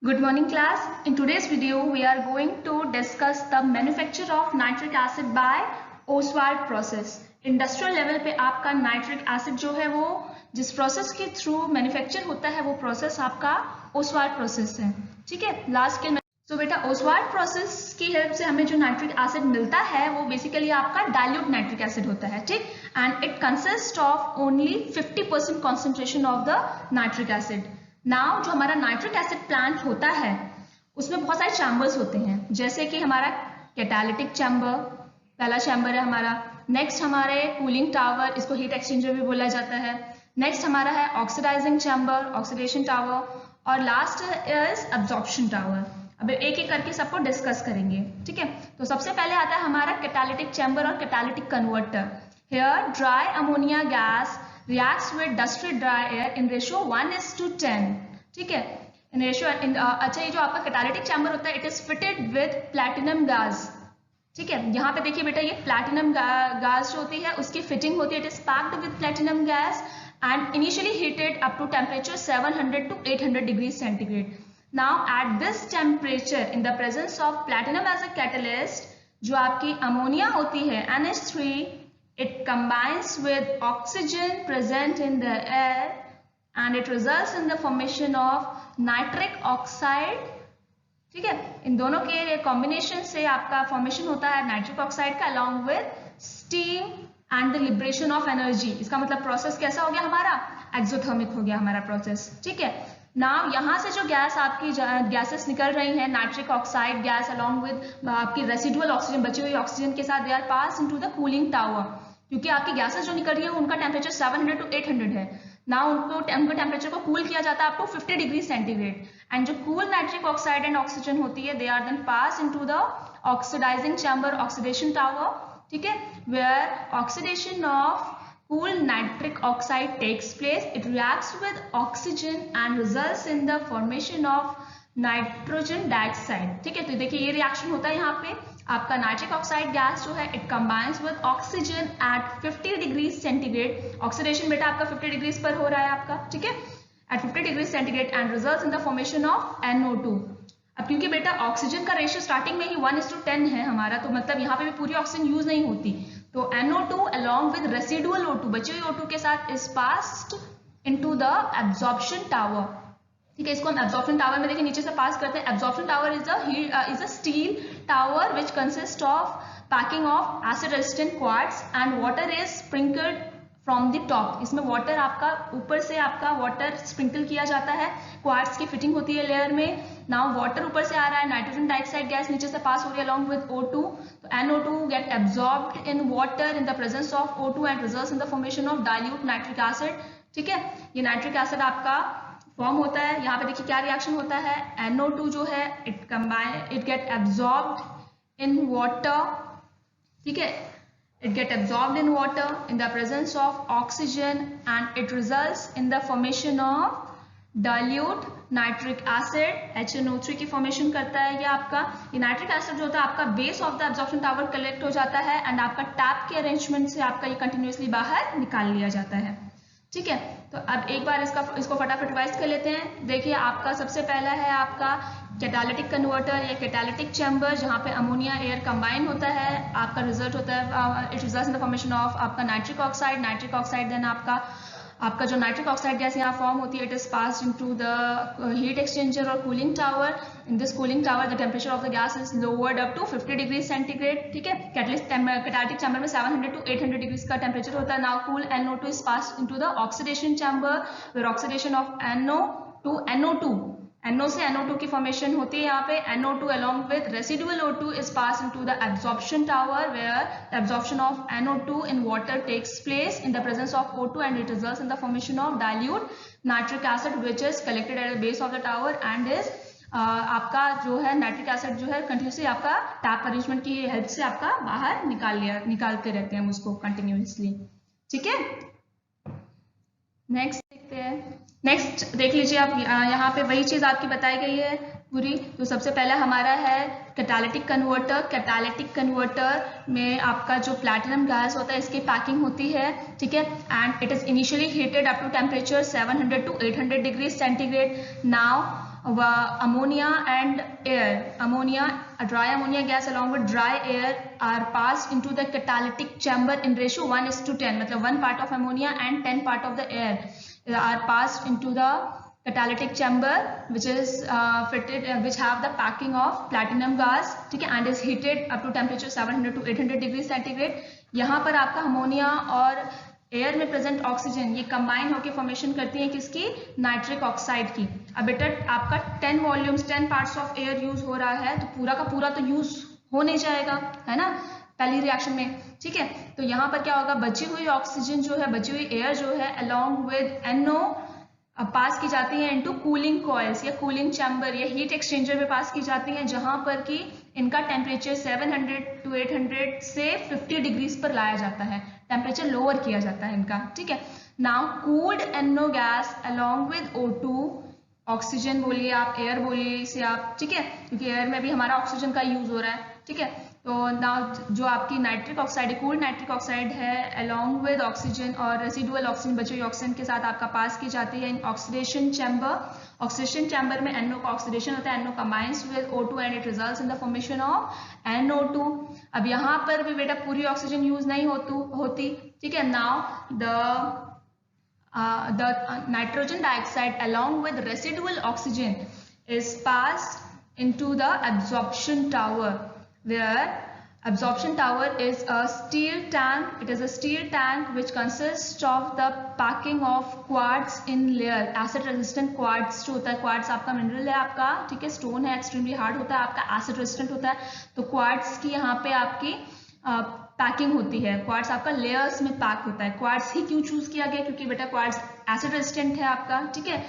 Good morning class. In today's video we are going to discuss the manufacture of nitric acid by Oswald process. Industrial level पे आपका nitric acid जो है वो जिस process के through manufacture होता है वो प्रोसेस आपका ओसवाल्ड प्रोसेस है। ठीक है, लास्ट के तो बेटा ओसवाल्ड प्रोसेस की हेल्प से हमें जो नाइट्रिक एसिड मिलता है वो बेसिकली आपका डाइल्यूट नाइट्रिक एसिड होता है। ठीक, and it consist of only 50% concentration of the nitric acid. Now जो हमारा नाइट्रिक एसिड प्लांट होता है उसमें बहुत सारे चैम्बर्स होते हैं, जैसे कि हमारा कैटालिटिक चैम्बर पहला चैम्बर है हमारा। नेक्स्ट हमारे कूलिंग टावर, इसको हीट एक्सचेंजर भी बोला जाता है। नेक्स्ट हमारा है ऑक्सीडाइजिंग चैम्बर, ऑक्सीडेशन टावर, और लास्ट इज एब्जॉर्प्शन टावर। अब एक एक करके सबको डिस्कस करेंगे। ठीक है, तो सबसे पहले आता है हमारा कैटालिटिक चैम्बर और catalytic converter. Here dry ammonia gas reacts with dusty dry air in ratio 1:10। ठीक है, इन रेशियो अच्छा ये जो आपका कैटालिटिक चैम्बर होता है it is fitted with platinum gas. ठीक है, यहाँ पे देखिए बेटा ये प्लैटिनम गैस जो होती है उसकी फिटिंग होती है, it is packed with platinum gas and initially heated up to temperature 700 to 800 degree centigrade. Now at this temperature in the presence of platinum as a catalyst, जो आपकी अमोनिया होती है NH3, it combines with oxygen present in the air and it results in the formation of nitric oxide। ठीक है, इन दोनों के combination से आपका फॉर्मेशन होता है नाइट्रिक ऑक्साइड का along with steam and the liberation of energy। इसका मतलब प्रोसेस कैसा हो गया हमारा, एक्सोथर्मिक हो गया हमारा प्रोसेस। ठीक है, नाउ यहाँ से जो गैस आपकी गैसेस निकल रही हैं, nitric oxide gas along with आपकी रेसिडुअल ऑक्सीजन, बची हुई ऑक्सीजन के साथ, they are pass into the cooling tower. क्योंकि आपकी गैसेस जो निकल रही है उनका टेम्परेचर 700 to 800 है। नाउ उनको टेम्परेचर को कूल किया जाता है up to 50 degree centigrade, and जो cool nitric oxide and oxygen होती है they are then pass into the oxidizing chamber, oxidation tower. ठीक है, where oxidation of cool nitric oxide takes place, it reacts with oxygen and results in the formation of nitrogen dioxide। ठीक है, तो देखिए ये reaction होता है यहाँ पे आपका नाइट्रिक ऑक्साइड गैस जो है it combines with oxygen at 50 degree centigrade. Oxidation बेटा आपका 50 डिग्रीज पर हो रहा है आपका। ठीक है, at 50 degree centigrade and results in the formation of NO2। अब क्योंकि बेटा ऑक्सीजन का रेशियो स्टार्टिंग में ही 1:10 है हमारा, तो मतलब यहाँ पे भी पूरी ऑक्सीजन यूज नहीं होती, तो NO2 along with residual O2, बची हुई O2 के साथ is passed into the absorption tower। ठीक है, इसको हम एब्जॉर्प्शन टावर में देखिए नीचे से पास करते हैं। Absorption tower is a steel tower which consist of packing of acid resistant quartz and water is sprinkled from the top. इसमें वाटर आपका ऊपर से आपका वाटर स्प्रिंकल किया जाता है, क्वार्ट्ज की फिटिंग होती है लेयर में। नाउ वाटर ऊपर से आ रहा है, नाइट्रोजन डाइऑक्साइड गैस नीचे से पास हो रही है along with O2, तो NO2 get absorbed in water in the presence of O2 and results in the formation of dilute nitric acid। ठीक है, ये नाइट्रिक एसिड आपका फॉर्म होता है। यहाँ पे देखिए क्या रिएक्शन होता है, NO2 जो है it get absorbed in water. ठीक है, it get absorbed in water in the presence of oxygen and it results in the formation of dilute nitric acid, HNO3 की फॉर्मेशन करता है ये आपका। ये नाइट्रिक एसिड जो होता है आपका base of the absorption tower collect हो जाता है एंड आपका टैप के अरेंजमेंट से आपका ये कंटिन्यूसली बाहर निकाल लिया जाता है। ठीक है, तो अब एक बार इसको फटाफट रिवाइज कर लेते हैं। देखिए आपका सबसे पहला है आपका कैटालिटिक कन्वर्टर या कैटालिटिक चैम्बर, जहाँ पे अमोनिया एयर कंबाइन होता है। आपका रिजल्ट होता है it results in the formation of आपका नाइट्रिक ऑक्साइड देन आपका जो नाइट्रिक ऑक्साइड गैस यहाँ फॉर्म होती है it is passed into the heat exchanger और cooling tower. In this cooling tower the temperature of the gas is lowered up to 50 degree centigrade. ठीक है, catalytic chamber में 700 to 800 degrees का temperature होता है। Now cool NO2 is passed into the oxidation chamber where oxidation of NO से NO2 की formation होती है। यहाँ पे NO2 along with residual O2 is passed into the absorption tower where the absorption of NO2 in water takes place in the presence of O2 and it results in the formation of dilute nitric acid which is collected at the base of the tower and is आपका जो है nitric acid जो है continuously आपका tap arrangement की help से आपका बाहर निकालते रहते हैं उसको कंटिन्यूसली। ठीक है, नेक्स्ट देखते हैं। नेक्स्ट देख लीजिए आप, यहाँ पे वही चीज आपकी बताई गई है पूरी। तो सबसे पहला हमारा है कैटालिटिक कन्वर्टर। कैटालिटिक कन्वर्टर में आपका जो प्लैटिनम गैस होता है इसकी पैकिंग होती है। ठीक है, and it is initially heated up to temperature 700 to 800 degree centigrade. Now ammonia and air, dry ammonia gas along with dry air are passed into the catalytic chamber in ratio 1:10. मतलब 1 part of ammonia and 10 part of the air are passed into the catalytic chamber which is fitted which have the packing of platinum gas, ठीक है, and is heated up to temperature 700 to 800 degree centigrade. यहाँ पर आपका ammonia और air में present oxygen ये combine होकर formation करती है किसकी, नाइट्रिक ऑक्साइड की. अब बेटा आपका 10 volumes 10 parts of air use हो रहा है तो पूरा का पूरा तो यूज हो नहीं जाएगा, है ना, पहली रिएक्शन में, ठीक है. तो यहाँ पर क्या होगा, बची हुई ऑक्सीजन जो है, बची हुई एयर जो है अलोंग विद NO पास की जाती है इनटू कूलिंग कॉइल्स या कूलिंग चैम्बर या हीट एक्सचेंजर में पास की जाती है, जहां पर कि इनका टेम्परेचर 700 to 800 से 50 डिग्रीज पर लाया जाता है, टेम्परेचर लोअर किया जाता है इनका, ठीक है. Now cooled NO gas along with O2, oxygen बोलिए आप, एयर बोलिए इसे आप, ठीक है, क्योंकि एयर में भी हमारा ऑक्सीजन का यूज हो रहा है, ठीक है. तो नाउ जो आपकी नाइट्रिक ऑक्साइड है, कूल्ड नाइट्रिक ऑक्साइड है अलोंग विद ऑक्सीजन और रेसिडुअल ऑक्सीजन, बची हुई ऑक्सीजन के साथ आपका पास की जाती है in oxidation chamber. Oxidation chamber में NO का ऑक्सीडेशन होता है, NO combines with O2 and it results in the formation of NO2. अब यहाँ पर भी बेटा पूरी ऑक्सीजन यूज नहीं होती, ठीक है. Now the nitrogen dioxide along with residual oxygen is passed into the absorption tower, where absorption tower is a steel tank. It is a steel tank which consists of the packing of quartz in layer. acid resistant quartz जो होता है, quartz आपका mineral है आपका, ठीक है, stone है, extremely hard होता है आपका, एसिड रेजिस्टेंट होता है. तो क्वार्ट्स की यहाँ पे आपकी पैकिंग होती है, क्वार्ट्स आपका लेयर्स में पैक होता है. क्वार्ट्स ही क्यों चूज किया गया, क्योंकि बेटा क्वार्ट्स एसिड रेजिस्टेंट है आपका, ठीक है,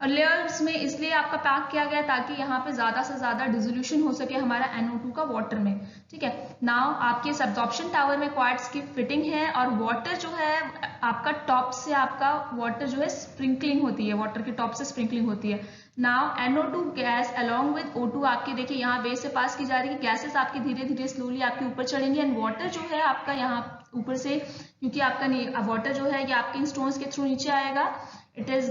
और लेयर्स में इसलिए आपका पैक किया गया ताकि यहाँ पे ज्यादा से ज्यादा डिसोल्यूशन हो सके हमारा NO2 का वाटर में, ठीक है. नाउ आपके इस एब्जॉर्प्शन टावर में क्वार्ट्स की फिटिंग है और वाटर जो है आपका टॉप से आपका वाटर जो है स्प्रिंकलिंग होती है, वाटर के टॉप से स्प्रिंकलिंग होती है. Now NO2 gas along with O2 आपकी देखिए यहाँ बेस से पास की जा रही है, गैसेस आपकी धीरे धीरे स्लोली आपके ऊपर चढ़ेंगे एंड वाटर जो है आपका यहाँ ऊपर से, क्योंकि आपका वाटर जो है ये आपके स्टोन्स के थ्रू नीचे आएगा, it is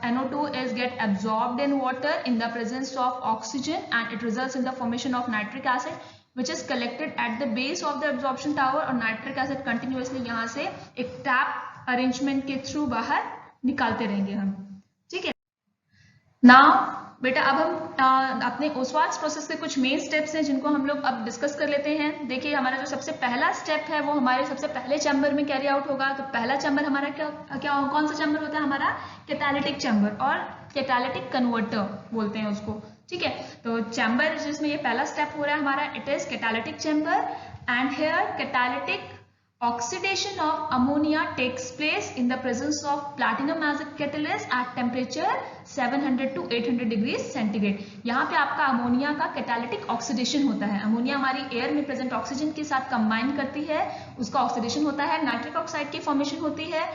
NO2 is get absorbed in water in the presence of oxygen and it results in the formation of nitric acid which is collected at the base of the absorption tower. और nitric acid continuously यहाँ से एक tap arrangement के through बाहर निकालते रहेंगे हम, ठीक है. नाउ बेटा अब हम अपने ओस्वाल्ड्स प्रोसेस के कुछ मेन स्टेप्स हैं जिनको हम लोग अब डिस्कस कर लेते हैं. देखिए हमारा जो सबसे पहला स्टेप है वो हमारे सबसे पहले चैम्बर में कैरी आउट होगा. तो पहला चैम्बर हमारा क्या कौन सा चैम्बर होता है, हमारा कैटालिटिक चैम्बर और कैटालिटिक कन्वर्टर बोलते हैं उसको, ठीक है. तो चैम्बर जिसमें ये पहला स्टेप हो रहा है हमारा, it is catalytic chamber and here catalytic oxidation of ammonia takes place in the presence of platinum as a catalyst at temperature 700 to 800 degrees centigrade. यहाँ पे आपका अमोनिया का कैटालिटिक ऑक्सीडेशन होता है. अमोनिया हमारी एयर में प्रेजेंट ऑक्सीजन के साथ कंबाइन करती है, उसका ऑक्सीडेशन होता है, नाइट्रिक ऑक्साइड की फॉर्मेशन होती है.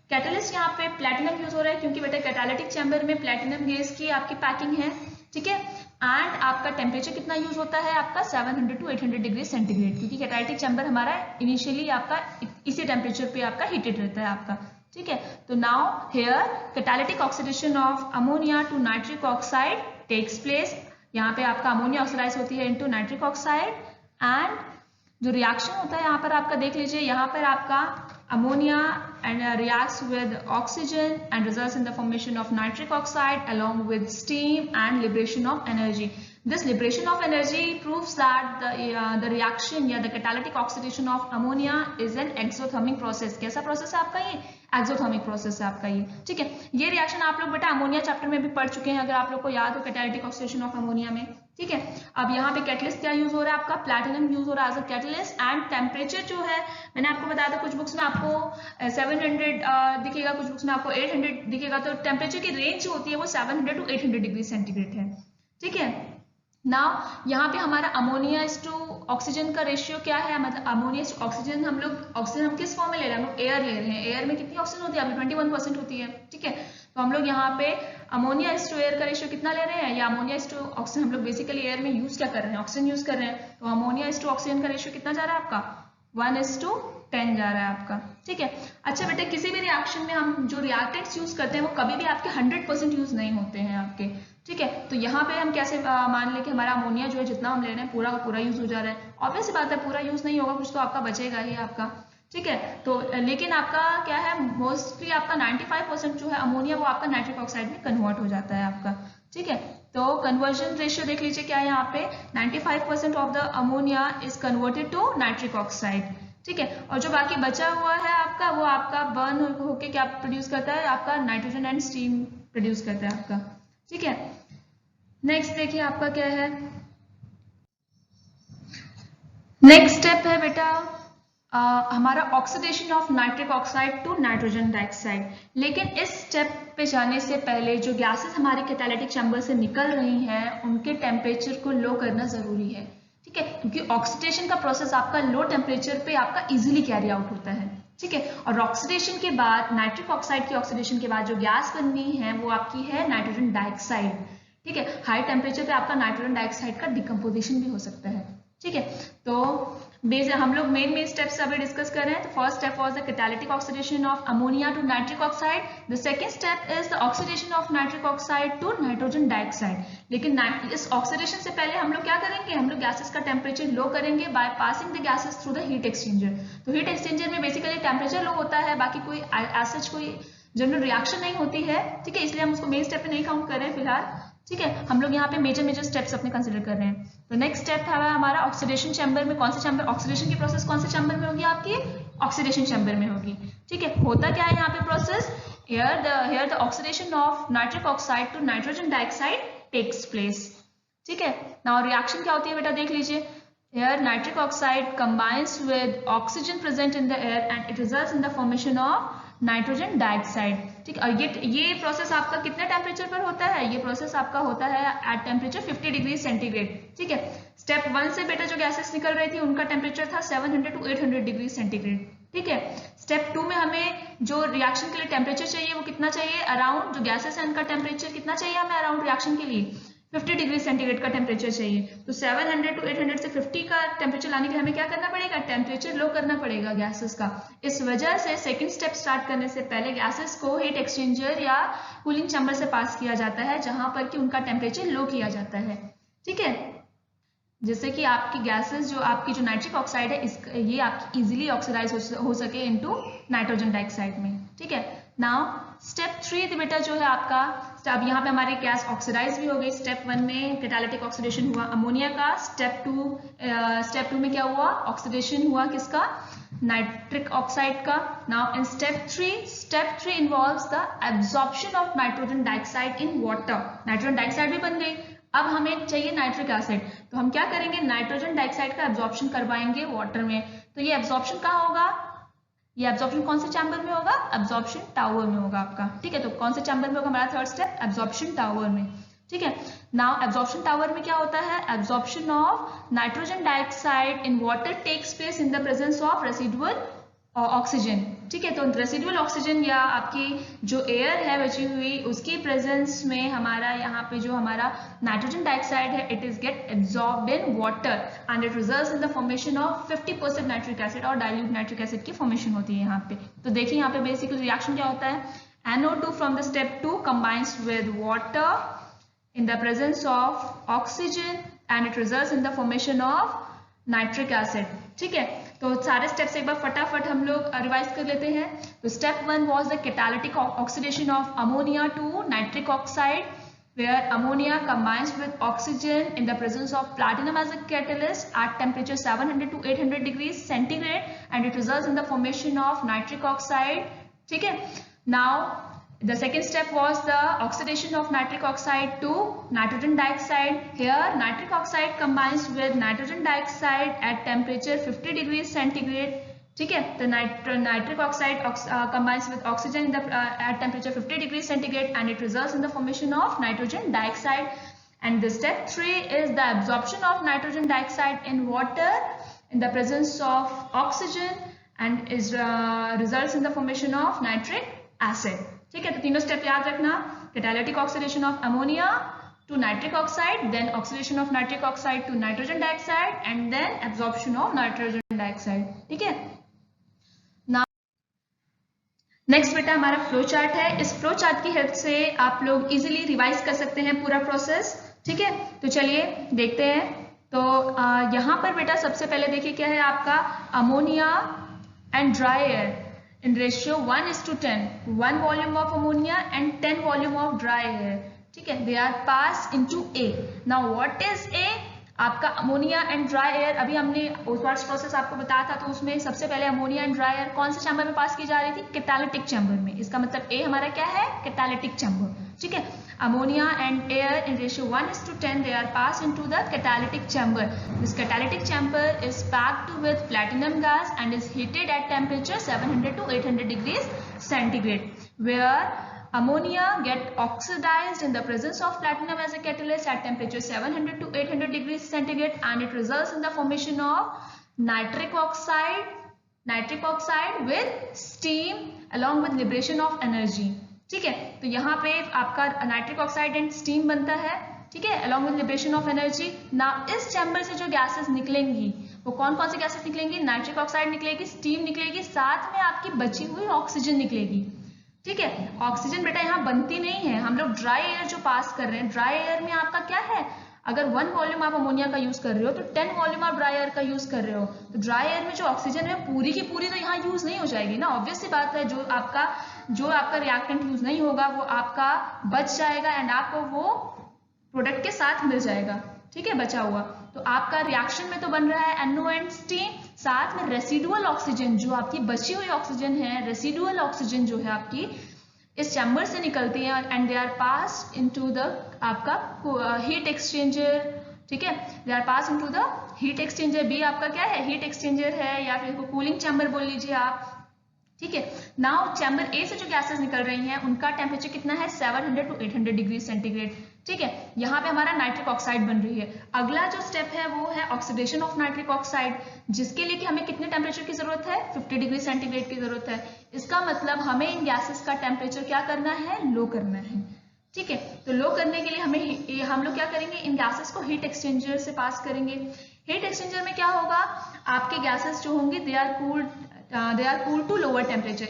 कैटलिस्ट यहाँ पे प्लेटिनम यूज हो रहा है क्योंकि बेटा कैटालिटिक चैम्बर में प्लेटिनम गैस की आपकी पैकिंग है, ठीक है. एंड आपका टेम्परेचर कितना यूज होता है आपका 700 to 800 डिग्री सेंटीग्रेड, क्योंकि कैटालिटिक चैम्बर हमारा इनिशियली आपका इसी टेम्परेचर पे आपका हीटेड रहता है आपका, ठीक है. तो now here catalytic oxidation of ammonia to nitric oxide takes place. यहाँ पे आपका अमोनिया ऑक्सीडाइज होती है इनटू नाइट्रिक ऑक्साइड एंड जो रिएक्शन होता है यहाँ पर आपका देख लीजिए, यहाँ पर आपका ammonia and reacts with oxygen and results in the formation of nitric oxide along with steam and liberation of energy. This liberation of energy proves that the reaction या the catalytic oxidation of ammonia is an exothermic process. कैसा process है आपका ये, exothermic process है आपका ये, ठीक है. ये रिएक्शन आप लोग बेटा अमोनिया चैप्टर में भी पढ़ चुके हैं अगर आप लोग को याद हो, कैटालिटिक ऑक्सीडेशन ऑफ अमोनिया में, ठीक है. अब यहाँ पे कैटलिस्ट क्या यूज हो रहा है आपका, प्लैटिनम यूज हो रहा है as a catalyst and temperature जो है मैंने आपको बताया था, कुछ बुक्स में आपको 700 दिखेगा, कुछ बुक्स में आपको 800 दिखेगा. तो टेम्परेचर की रेंज जो होती है वो 700 to 800 डिग्री सेंटीग्रेड है, ठीक है. नाउ यहाँ पे हमारा अमोनिया इज टू ऑक्सीजन का रेशियो क्या है, मतलब अमोनिया इज टू ऑक्सीजन, हम लोग ऑक्सीजन हम किस फॉर्म में ले रहे हैं, हम लोग एयर ले रहे हैं. एयर में कितनी ऑक्सीजन होती है, अभी 21% होती है, ठीक है. तो हम लोग यहाँ पे अमोनिया इज टू एयर का रेशियो कितना ले रहे हैं, या अमोनिया इज टू ऑक्सीजन, हम लोग बेसिकली एयर में यूज क्या कर रहे हैं, ऑक्सीजन यूज कर रहे हैं. तो अमोनिया इज टू ऑक्सीजन का रेशियो कितना जा रहा है आपका 1:10. 10 जा रहा है आपका, ठीक है। अच्छा बेटा, किसी भी रिएक्शन में हम जो रिएक्टेंट्स यूज करते हैं वो कभी भी आपके 100% यूज नहीं होते हैं आपके, ठीक है। तो यहाँ पे हम कैसे मान लें कि हमारा अमोनिया जो है जितना हम ले रहे हैं पूरा का पूरा यूज हो जा रहा है। ऑब्वियस बात है, पूरा यूज नहीं होगा, कुछ तो आपका बचेगा ही आपका, ठीक है। तो लेकिन आपका क्या है, मोस्टली आपका 95% जो है अमोनिया वो आपका नाइट्रिक ऑक्साइड में कन्वर्ट हो जाता है आपका, ठीक है। तो कन्वर्जन रेशियो देख लीजिए क्या है यहाँ पे, 95% of the ammonia is converted to nitric oxide, ठीक है। और जो बाकी बचा हुआ है आपका वो आपका बर्न होके क्या प्रोड्यूस करता है, आपका नाइट्रोजन एंड स्टीम प्रोड्यूस करता है आपका, ठीक है। नेक्स्ट देखिए आपका क्या है, नेक्स्ट स्टेप है बेटा हमारा oxidation of nitric oxide to nitrogen dioxide. लेकिन इस स्टेप पे जाने से पहले जो गैसेस हमारे कैटालिटिक चैम्बर से निकल रही हैं उनके टेम्परेचर को लो करना जरूरी है, ठीक है, क्योंकि ऑक्सीडेशन का प्रोसेस आपका लो टेम्परेचर पे आपका इजीली कैरी आउट होता है, ठीक है। और ऑक्सीडेशन के बाद नाइट्रिक ऑक्साइड की ऑक्सीडेशन के बाद जो गैस बननी है वो आपकी है नाइट्रोजन डाइऑक्साइड, ठीक है। हाई टेम्परेचर पे आपका नाइट्रोजन डाइऑक्साइड का डिकम्पोजिशन भी हो सकता है, ठीक है। तो बेस हम लोग मेन स्टेप्स अभी डिस्कस कर रहे हैं। तो first step was the catalytic oxidation of ammonia to nitric oxide, the second step is the oxidation of nitric oxide to nitrogen dioxide. लेकिन इस ऑक्सीडेशन से पहले हम लोग क्या करेंगे, हम लोग गैसेस का टेम्परेचर लो करेंगे by passing the gases through the heat exchanger. तो हीट एक्सचेंजर में बेसिकली टेम्परेचर लो होता है, बाकी कोई एज सच कोई जनरल रिएक्शन नहीं होती है, ठीक है, इसलिए हम उसको मेन स्टेप पे नहीं काउंट कर रहे हैं फिलहाल, ठीक है। हम लोग यहाँ पे मेजर स्टेप्स अपने कंसिडर कर रहे हैं। तो नेक्स्ट स्टेप है हमारा ऑक्सीडेशन चैम्बर में, कौन से चैम्बर, ऑक्सीडेशन की प्रोसेस कौन से चैम्बर में होगी आपकी, ऑक्सीडेशन चैम्बर में होगी, ठीक है। होता क्या है यहाँ पे process, here the oxidation of nitric oxide to nitrogen dioxide takes place, ठीक है। नाउ रिएक्शन क्या होती है बेटा देख लीजिए, here nitric oxide combines with oxygen present in the air and it results in the formation of nitrogen dioxide, ठीक है। और ये प्रोसेस आपका कितने टेम्परेचर पर होता है, ये प्रोसेस आपका होता है एट टेम्परेचर 50 डिग्री सेंटीग्रेड, ठीक है। स्टेप 1 से बेटा जो गैसेस निकल रही थी उनका टेम्परेचर था 700 टू 800 डिग्री सेंटीग्रेड, ठीक है। स्टेप 2 में हमें जो रिएक्शन के लिए टेम्परेचर चाहिए वो कितना चाहिए, अराउंड जो गैसेस है उनका टेम्परेचर कितना चाहिए हमें अराउंड रिएक्शन के लिए 50 डिग्री सेंटीग्रेड का टेम्परेचर चाहिए। तो 700 टू 800 से 50 का टेम्परेचर लाने के लिए हमें क्या करना पड़ेगा, टेम्परेचर लो करना पड़ेगा गैसेस का। इस वजह से सेकंड स्टेप स्टार्ट करने से पहले गैसेस को हीट एक्सचेंजर या कूलिंग चैम्बर से पास किया जाता है, जहां पर कि उनका टेम्परेचर लो किया जाता है, ठीक है। जैसे कि आपकी गैसेस जो आपकी जो नाइट्रिक ऑक्साइड है ये आपकी इजीली ऑक्सीडाइज हो सके इनटू नाइट्रोजन डाइऑक्साइड में, ठीक है। नाउ स्टेप 3 बेटा जो है आपका, अब यहाँ पे हमारी गैस ऑक्सीडाइज भी हो गई। स्टेप 1 में कैटालिटिक ऑक्सीडेशन हुआ अमोनिया का, स्टेप 2 में क्या हुआ, ऑक्सीडेशन हुआ किसका, नाइट्रिक ऑक्साइड का। Now in step 3 involves the absorption of nitrogen dioxide in water. Nitrogen dioxide भी बन गई, अब हमें चाहिए नाइट्रिक एसिड, तो हम क्या करेंगे, नाइट्रोजन डाइऑक्साइड का एब्जॉर्प्शन करवाएंगे वाटर में। तो ये एब्जॉर्प्शन कहाँ होगा, ये एब्जॉर्प्शन कौन से चैम्बर में होगा, एब्जॉर्प्शन टावर में होगा आपका, ठीक है। तो कौन से चैम्बर में होगा हमारा थर्ड स्टेप, एब्जॉर्प्शन टावर में, ठीक है। नाउ एब्जॉर्प्शन टावर में क्या होता है, absorption of nitrogen dioxide in water takes place in the presence of residual oxygen, ठीक है। तो रेसिडुअल ऑक्सीजन या आपकी जो एयर है बची हुई उसकी प्रेजेंस में हमारा यहाँ पे जो हमारा नाइट्रोजन डाइऑक्साइड है it is get absorbed in water and it results in the formation of 50% nitric acid और डाइल्यूट नाइट्रिक एसिड की फॉर्मेशन होती है यहाँ पे। तो देखिए यहाँ पे बेसिकली रिएक्शन क्या होता है, NO2 from the step 2 combines with water in the presence of oxygen and it results in the formation of nitric acid, ठीक है। तो सारे स्टेप्स एक बार फटाफट हम लोग रिवाइज कर लेते हैं। तो step 1 was the catalytic oxidation of ammonia to nitric oxide where ammonia combines with oxygen in the presence of platinum as a catalyst at temperature 700 to 800 degrees centigrade and it results in the formation of nitric oxide, ठीक है। Now the second step was the oxidation of nitric oxide to nitrogen dioxide. Here nitric oxide combines with nitrogen dioxide at temperature 50 degrees centigrade, ठीक है। तो nitric oxide combines with oxygen in the at temperature 50 degrees centigrade and it results in the formation of nitrogen dioxide. And the step 3 is the absorption of nitrogen dioxide in water in the presence of oxygen and is results in the formation of nitric acid, ठीक है। तो तीनों step याद रखना, catalytic oxidation of ammonia to nitric oxide, then oxidation of nitric oxide to nitrogen dioxide and then absorption of nitrogen dioxide, ठीक है। Next बेटा हमारा फ्लो चार्ट है। इस फ्लो चार्ट की हेल्प से आप लोग इजीली रिवाइज कर सकते हैं पूरा प्रोसेस। ठीक है, तो चलिए देखते हैं। तो यहाँ पर बेटा सबसे पहले देखिए क्या है आपका ammonia and dry air in ratio 1:10, 1 volume of ammonia and 10 volume of dry air. ठीक है, they are pass into A. Now what is A? आपका अमोनिया एंड ड्राई एयर, अभी हमने ओसवाल्ड्स प्रोसेस आपको बताया था, तो उसमें सबसे पहले अमोनिया एंड ड्राई एयर कौन से चैम्बर में पास की जा रही थी? कैटालिटिक चैम्बर में। इसका मतलब ए हमारा क्या है? Catalytic chamber. ठीक है, ammonia and air in ratio 1:10 they are passed into the catalytic chamber. This catalytic chamber is packed with platinum gas and is heated at temperature 700 to 800 degrees centigrade, where ammonia get oxidized in the presence of platinum as a catalyst at temperature 700 to 800 degrees centigrade, and it results in the formation of nitric oxide with steam along with liberation of energy. ठीक है, तो यहाँ पे आपका nitric oxide and steam बनता है। ठीक है, along with liberation of energy. ना इस चैम्बर से जो गैसेस निकलेंगी वो कौन कौन सी गैसेस निकलेंगी? नाइट्रिक ऑक्साइड निकलेगी, स्टीम निकलेगी, साथ में आपकी बची हुई ऑक्सीजन निकलेगी। ठीक है, ऑक्सीजन बेटा यहाँ बनती नहीं है, हम लोग ड्राई एयर जो पास कर रहे हैं, ड्राई एयर में आपका क्या है? अगर 1 वॉल्यूम आप अमोनिया का यूज कर रहे हो तो 10 वॉल्यूम आप ड्राई एयर का यूज कर रहे हो, तो ड्राई एयर में जो ऑक्सीजन है पूरी की पूरी तो यहाँ यूज नहीं हो जाएगी ना। ऑब्वियस सी बात है, जो आपका रिएक्टेंट यूज नहीं होगा वो आपका बच जाएगा एंड आपको वो प्रोडक्ट के साथ मिल जाएगा। ठीक है, बचा हुआ तो आपका रिएक्शन में तो बन रहा है NO एंड स्टीम, साथ में रेसिडुअल ऑक्सीजन, जो आपकी बची हुई ऑक्सीजन है, रेसिडुअल ऑक्सीजन जो है आपकी इस चैम्बर से निकलती है and they are passed into the आपका हीट एक्सचेंजर। ठीक है, they are pass into the heat exchanger. B आपका क्या है? हीट एक्सचेंजर है, या फिर कूलिंग चैम्बर बोल लीजिए आप। ठीक है, नाउ चैम्बर ए से जो गैसेस निकल रही हैं उनका टेम्परेचर कितना है? 700 to 800 डिग्री सेंटीग्रेड। ठीक है, यहाँ पे हमारा नाइट्रिक ऑक्साइड बन रही है। अगला जो स्टेप है वो है ऑक्सीडेशन ऑफ नाइट्रिक ऑक्साइड, जिसके लिए कि हमें कितने टेम्परेचर की जरूरत है? 50 डिग्री सेंटीग्रेड की जरूरत है। इसका मतलब हमें इन गैसेस का टेम्परेचर क्या करना है? लो करना है। ठीक है, तो लो करने के लिए हम लोग क्या करेंगे? इन गैसेस को हीट एक्सचेंजर से पास करेंगे। हीट एक्सचेंजर में क्या होगा? आपके गैसेस जो होंगे they are cooled to lower temperature.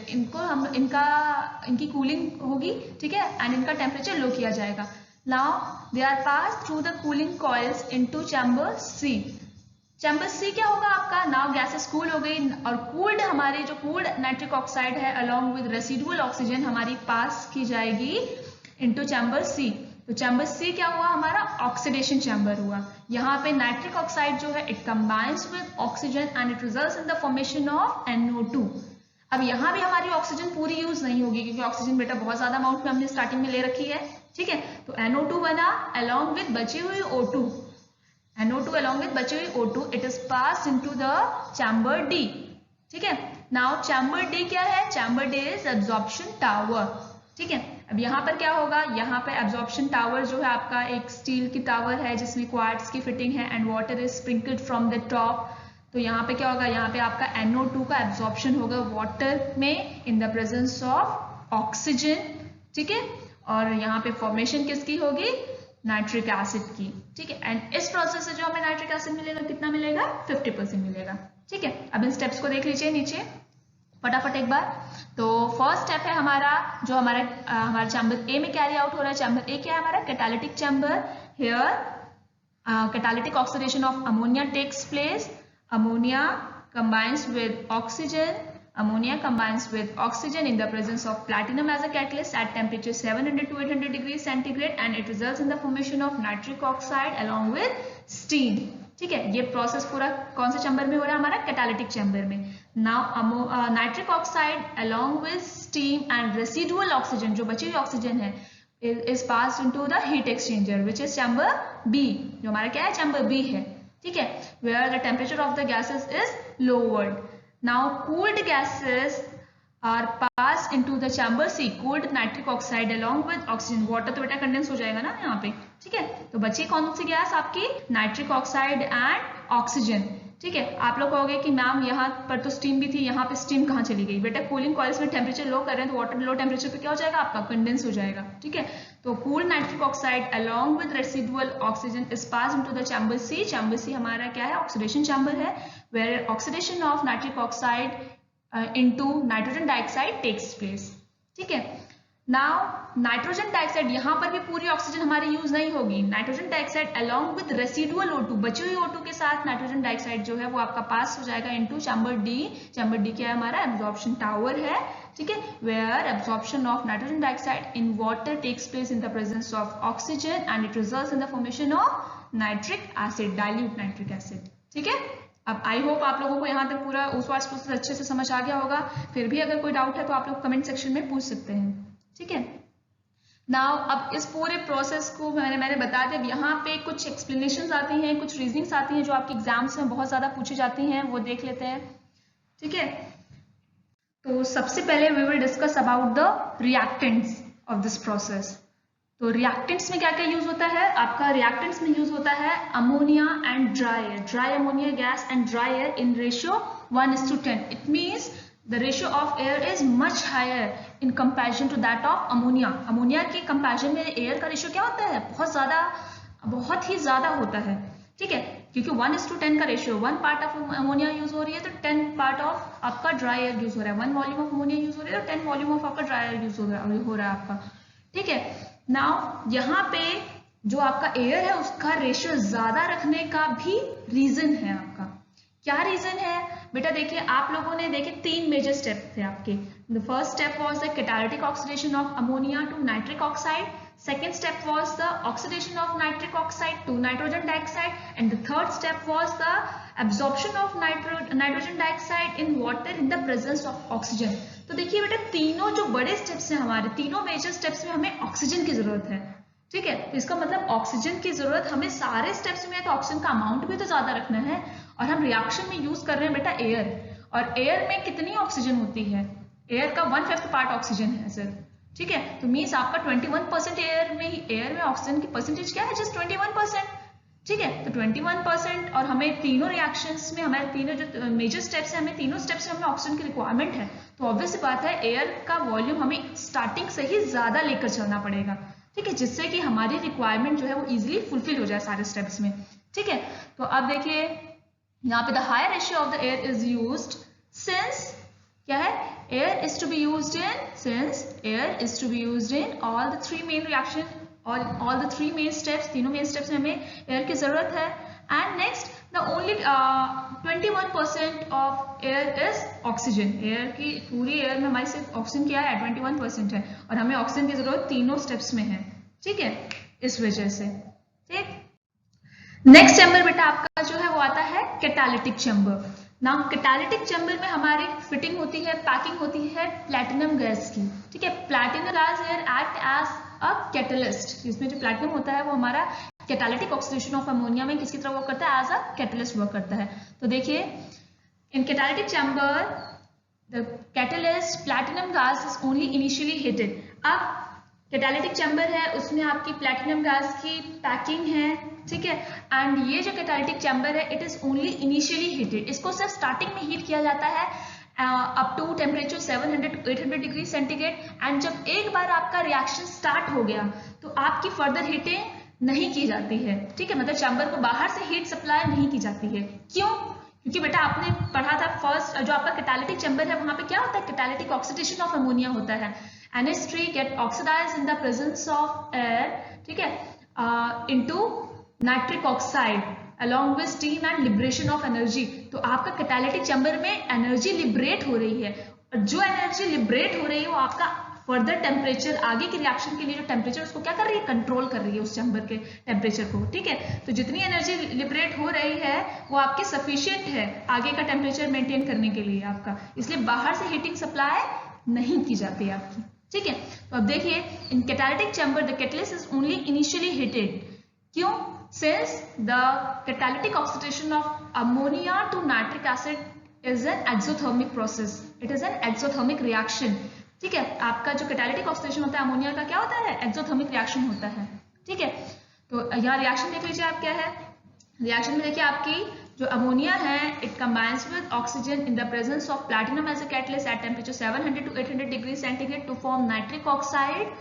इनकी कूलिंग होगी। ठीक है, एंड इनका टेम्परेचर लो किया जाएगा। Now they are pass through the cooling coils into chamber C. Chamber C क्या होगा आपका? नाउ गैसेस कूल हो गई और कूल्ड हमारे जो कूल्ड नाइट्रिक ऑक्साइड है अलॉन्ग विद रेसिडुअल ऑक्सीजन हमारी पास की जाएगी इनटू चैम्बर सी। तो चैम्बर सी क्या हुआ? हमारा ऑक्सीडेशन चैम्बर हुआ। यहाँ पे नाइट्रिक ऑक्साइड जो है it combines with oxygen and it results in the formation of NO2। अब यहाँ भी हमारी ऑक्सीजन पूरी यूज नहीं होगी क्योंकि ऑक्सीजन बेटा बहुत ज्यादा अमाउंट में हमने स्टार्टिंग में ले रखी है। ठीक है, तो NO2 बना अलॉन्ग विद बची हुई O2। NO2 along with बची हुई O2, it is passed into the chamber D। ठीक है, नाउ चैम्बर डी क्या है? Chamber D is absorption tower. ठीक है, अब यहाँ पर क्या होगा? यहाँ पे एब्जॉर्प्शन टावर जो है आपका एक स्टील की टावर है जिसमें क्वार्ट्ज की फिटिंग है and water is sprinkled from the top. तो यहाँ पे क्या होगा? यहाँ पे आपका NO2 का एब्जॉर्प्शन होगा वाटर में इन द प्रेजेंस ऑफ ऑक्सीजन। ठीक है, और यहाँ पे फॉर्मेशन किसकी होगी? नाइट्रिक एसिड की। ठीक है, एंड इस प्रोसेस से जो हमें नाइट्रिक एसिड मिलेगा कितना मिलेगा? 50% मिलेगा। ठीक है, अब इन स्टेप्स को देख लीजिए नीचे फटाफट एक बार। तो फर्स्ट स्टेप है हमारा जो हमारा चैम्बर ए में कैरी आउट हो रहा है। चैम्बर ए क्या है हमारा? Catalytic chamber. Here catalytic oxidation of ammonia takes place. Ammonia combines with oxygen. Ammonia combines with oxygen in the presence of platinum as a catalyst at temperature 700 to 800 degrees centigrade, and it results in the formation of nitric oxide along with steam. ठीक है, ये process पूरा कौन से chamber में हो रहा है? हमारा कैटालिटिक चैम्बर में। Now nitric oxide along with steam and residual oxygen, जो बची हुई ऑक्सीजन है, is passed into the heat exchanger which is chamber B, जो हमारा क्या है? चैम्बर B है। ठीक है, where the temperature of the gases is lowered. Now cooled gases are passed into the chamber C, cooled nitric oxide along with oxygen. Water तो बेटा condense हो जाएगा ना यहाँ पे। ठीक है, तो बची कौन सी गैस आपकी? Nitric oxide and oxygen. ठीक है, आप लोग कहोगे कि मैम यहाँ पर तो स्टीम भी थी, यहाँ पे स्टीम कहाँ चली गई? बेटा कूलिंग कॉइल्स में टेम्परेचर लो कर रहे हैं तो वाटर लो टेम्परेचर पे क्या हो जाएगा? आपका कंडेंस हो जाएगा। ठीक है, तो cooled nitric oxide along with residual oxygen is passed into the chamber C. chamber C हमारा क्या है? ऑक्सीडेशन चैम्बर है, where oxidation of nitric oxide into nitrogen dioxide takes place. ठीक है, नाउ नाइट्रोजन डाइऑक्साइड यहाँ पर भी पूरी ऑक्सीजन हमारी यूज नहीं होगी। Nitrogen dioxide along with residual O2, बची हुई O2 के साथ नाइट्रोजन डाइऑक्साइड जो है वो आपका पास हो जाएगा into chamber D. Chamber D क्या है हमारा एब्जॉर्प्शन टावर है। ठीक है, where absorption of nitrogen dioxide in water takes place in the presence of oxygen and it results in the formation of nitric acid, dilute nitric acid. ठीक है, अब I hope आप लोगों को यहाँ तक पूरा ओसवाल्ड प्रोसेस अच्छे से समझ आ गया होगा। फिर भी अगर कोई डाउट है तो आप लोग कमेंट सेक्शन में पूछ सकते हैं। ठीक है, नाउ अब इस पूरे प्रोसेस को मैंने बता दिया। यहाँ पे कुछ एक्सप्लेनेशंस आती हैं, कुछ रीजनिंग्स आती हैं जो आपके एग्जाम्स में बहुत ज्यादा पूछी जाती हैं, वो देख लेते हैं। ठीक है, तो सबसे पहले we will discuss about the reactants of this process. तो रिएक्टेंट्स में क्या क्या यूज होता है आपका? रिएक्टेंट्स में यूज होता है ammonia and dry air, dry ammonia gas and dry air in ratio 1:10। It means the ratio of air is much higher in comparison to that of ammonia। Ammonia के comparison में air का ratio क्या होता है? बहुत ही ज्यादा होता है। ठीक है, क्योंकि 1:10 का ratio, 1 part of ammonia use हो रही है तो 10 पार्ट ऑफ आपका ड्राई एयर यूज हो रहा है। 1 वॉल्यूम ऑफ अमोनिया यूज हो रही है तो 10 वॉल्यूम ऑफ आपका ड्राई एयर यूज हो रहा है आपका। ठीक है, नाउ यहाँ पे जो आपका एयर है उसका रेशियो ज्यादा रखने का भी रीजन है आपका। क्या रीजन है बेटा? देखिए, आप लोगों ने देखे 3 मेजर स्टेप थे आपके। The first step was the catalytic oxidation of ammonia to nitric oxide, second step was the oxidation of nitric oxide to nitrogen dioxide, and the third step was the absorption of nitrogen dioxide in water in the presence of oxygen. तो देखिए बेटा, तीनों जो बड़े steps हैं हमारे, तीनों major steps में हमें ऑक्सीजन की जरूरत है। ठीक है, तो इसका मतलब ऑक्सीजन की जरूरत हमें सारे स्टेप्स में है, तो ऑक्सीजन का अमाउंट भी तो ज्यादा रखना है। और हम रिएक्शन में यूज कर रहे हैं बेटा एयर, और एयर में कितनी ऑक्सीजन होती है? एयर का 1/5 पार्ट ऑक्सीजन है सर। ठीक है, तो मीन्स आपका 21% एयर में ऑक्सीजन की परसेंटेज क्या है? जस्ट 21%। ठीक है, तो 21%, और हमें तीनों रिएक्शंस में, हमारे तीनों जो मेजर स्टेप्स है, हमें तीनों स्टेप्स में हमें ऑक्सीजन की रिक्वायरमेंट है। तो ऑब्वियस बात है एयर का वॉल्यूम हमें स्टार्टिंग से ही ज्यादा लेकर चलना पड़ेगा। ठीक है, जिससे कि हमारी रिक्वायरमेंट जो है वो इजिली फुलफिल हो जाए सारे स्टेप्स में। ठीक है, तो अब देखिए यहाँ पे the higher ratio of the air is used since क्या है? Air is to be used in all the 3 main reaction और ऑल द 3 मेन स्टेप्स। तीनों मेन स्टेप्स में हमें एयर की जरूरत है। And next the only 21% of air is oxygen. Air की पूरी एयर में हमारी सिर्फ ऑक्सीजन क्या है? 21% है, और हमें ऑक्सीजन की जरूरत तीनों स्टेप्स में है। ठीक है, इस वजह से। ठीक, नेक्स्ट चैम्बर बेटा आपका जो है वो आता है catalytic chamber. Now catalytic chamber में हमारी फिटिंग होती है, पैकिंग होती है प्लैटिनम गैस की। ठीक है, platinum gas here act as a catalyst. इसमें जो प्लैटिनम होता है वो हमारा कैटालिटिक ऑक्सीडेशन ऑफ अमोनिया में किसकी तरह वर्क करता है? एज अ कैटलिस्ट वर्क करता है। तो देखिए, in catalytic chamber the catalyst platinum gas is only initially heated. अब कैटालिटिक चैम्बर है, उसमें आपकी प्लैटिनम गैस की पैकिंग है। ठीक है, एंड ये जो कैटालिटिक चैम्बर है it is only initially heated. इसको सिर्फ स्टार्टिंग में हीट किया जाता है up to temperature 700 to 800 degree centigrade. And जब एक बार आपका रिएक्शन स्टार्ट हो गया तो आपकी फर्दर हीटिंग नहीं की जाती है। ठीक है, मतलब चैम्बर को बाहर से हीट सप्लाई नहीं की जाती है। क्यों? क्योंकि बेटा आपने पढ़ा था फर्स्ट जो आपका कैटालिटिक चैम्बर है वहां पे क्या होता है? कैटालिटिक ऑक्सीडेशन ऑफ अमोनिया होता है। NH3 get oxidized in the presence of air, ठीक है, into nitric oxide along with steam and liberation of energy। तो आपका कैटालिटिक चैम्बर में एनर्जी लिबरेट हो रही है, और जो एनर्जी लिबरेट हो रही है वो आपका फर्दर टेम्परेचर, आगे की रिएक्शन के लिए जो टेम्परेचर उसको क्या कर रही है? कंट्रोल कर रही है उस चैम्बर के टेम्परेचर को। ठीक है, तो जितनी एनर्जी लिबरेट हो रही है वो आपके सफिशिएंट है आगे का टेम्परेचर मेंटेन करने के लिए आपका, इसलिए बाहर से हीटिंग सप्लाई नहीं की जाती है आपकी। ठीक है, तो अब देखिए in catalytic chamber the catalyst is only initially heated. क्यों? Since the catalytic oxidation of ammonia to nitric acid is an exothermic process, it is an exothermic reaction। ठीक है, आपका जो कैटालिटिक ऑक्सीडेशन होता है अमोनिया का क्या होता है? एक्सोथर्मिक रिएक्शन होता है। ठीक है, तो यहाँ रिएक्शन देख लीजिए आप क्या है। रिएक्शन में देखिए आपकी जो अमोनिया है it combines with oxygen in the presence of platinum as a catalyst at temperature 700 to 800 degree centigrade to form nitric oxide,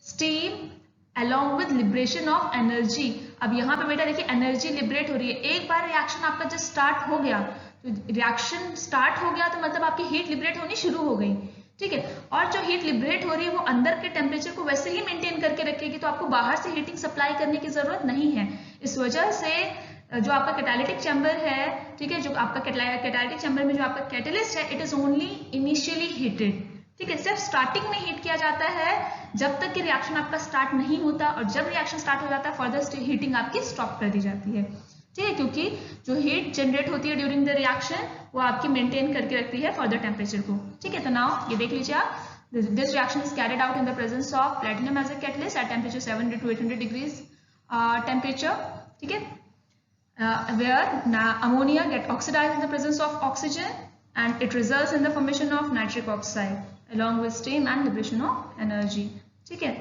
steam along with liberation of energy। अब यहाँ पे बेटा देखिए एनर्जी लिबरेट हो रही है। एक बार रिएक्शन आपका जब स्टार्ट हो गया तो रिएक्शन स्टार्ट हो गया तो मतलब आपकी हीट लिबरेट होनी शुरू हो गई, ठीक है। और जो हीट लिबरेट हो रही है वो अंदर के टेम्परेचर को वैसे ही मेंटेन करके रखेगी, तो आपको बाहर से हीटिंग सप्लाई करने की जरूरत नहीं है। इस वजह से जो आपका कैटालिटिक चैम्बर है, ठीक है, जो आपका कैटालिटिक चैम्बर में जो आपका कैटलिस्ट है, it is only initially heated, ठीक है। सिर्फ स्टार्टिंग में हीट किया जाता है जब तक कि रिएक्शन आपका स्टार्ट नहीं होता, और जब रिएक्शन स्टार्ट हो जाता है फर्दर हीटिंग आपकी स्टॉप कर दी जाती है, ठीक है, क्योंकि जो हीट जनरेट होती है ड्यूरिंग द रिएक्शन वो आपकी मेंटेन करके रखती है फर्दर टेम्परेचर को, ठीक है। तो नाउ ये देख लीजिए आप, this reaction is carried out in the presence of platinum as a catalyst at temperature 700 to 800 degrees temperature, ठीक है, where ammonia get oxidized in the presence of oxygen and it results in the formation of nitric oxide along with steam and liberation of energy, ठीक है।